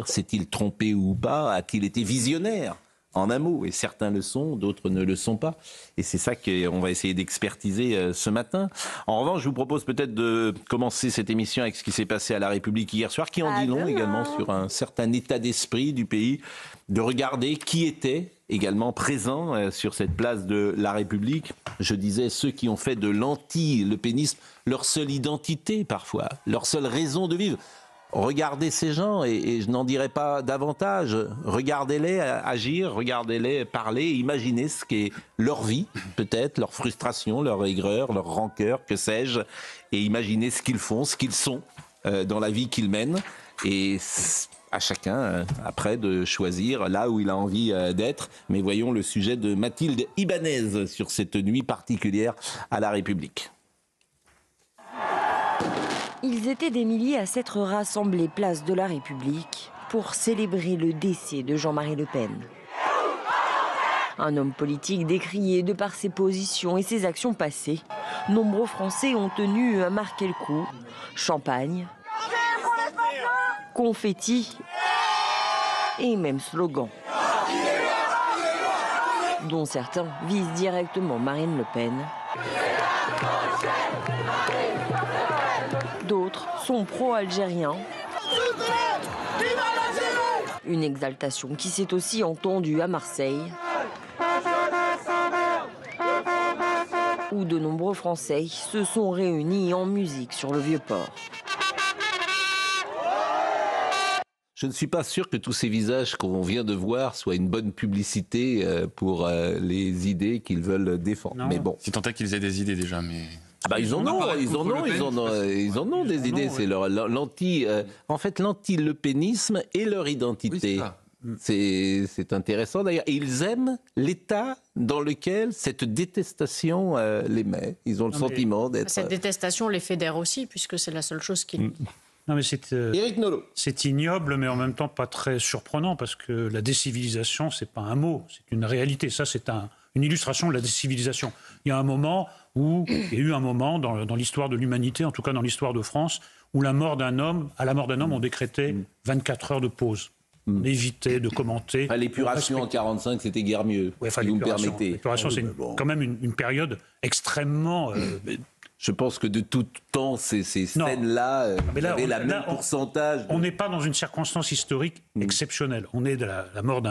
S'est-il trompé ou pas? A-t-il été visionnaire? En un mot, et certains le sont, d'autres ne le sont pas. Et c'est ça qu'on va essayer d'expertiser ce matin. En revanche, je vous propose peut-être de commencer cette émission avec ce qui s'est passé à La République hier soir, qui en dit long également sur un certain état d'esprit du pays, de regarder qui était également présent sur cette place de La République. Je disais, ceux qui ont fait de l'anti-le pénisme leur seule identité parfois, leur seule raison de vivre. Regardez ces gens, et je n'en dirai pas davantage. Regardez-les agir, regardez-les parler, imaginez ce qu'est leur vie, peut-être, leur frustration, leur aigreur, leur rancœur, que sais-je, et imaginez ce qu'ils font, ce qu'ils sont dans la vie qu'ils mènent. Et à chacun, après, de choisir là où il a envie d'être. Mais voyons le sujet de Mathilde Ibanez sur cette nuit particulière à La République. Ils étaient des milliers à s'être rassemblés place de la République pour célébrer le décès de Jean-Marie Le Pen. Un homme politique décrié de par ses positions et ses actions passées. Nombreux Français ont tenu à marquer le coup. Champagne, confettis et même slogans, dont certains visent directement Marine Le Pen. D'autres sont pro-algériens. Une exaltation qui s'est aussi entendue à Marseille, où de nombreux Français se sont réunis en musique sur le Vieux-Port. Je ne suis pas sûr que tous ces visages qu'on vient de voir soient une bonne publicité pour les idées qu'ils veulent défendre. Non. Mais bon. Si tant est qu'ils aient des idées déjà, mais... Ah bah ils en ont des idées. C'est en fait l'anti-lepénisme et leur identité. Oui, c'est intéressant d'ailleurs. Et ils aiment l'État dans lequel cette détestation les met. Ils ont le sentiment d'être... Cette détestation les fédère aussi, puisque c'est la seule chose qui... Non, mais Éric Nolot. C'est ignoble, mais en même temps pas très surprenant, parce que la décivilisation, c'est pas un mot, c'est une réalité. Ça, c'est une illustration de la décivilisation. Il y a eu un moment dans l'histoire de l'humanité, en tout cas dans l'histoire de France, où à la mort d'un homme, on décrétait 24 heures de pause. On évitait de commenter. L'épuration en 1945, c'était guère mieux, si vous me permettez. L'épuration, c'est quand même une période extrêmement... Je pense que de tout temps, ces scènes-là avaient le même pourcentage. On n'est pas dans une circonstance historique exceptionnelle. On est de la mort d'un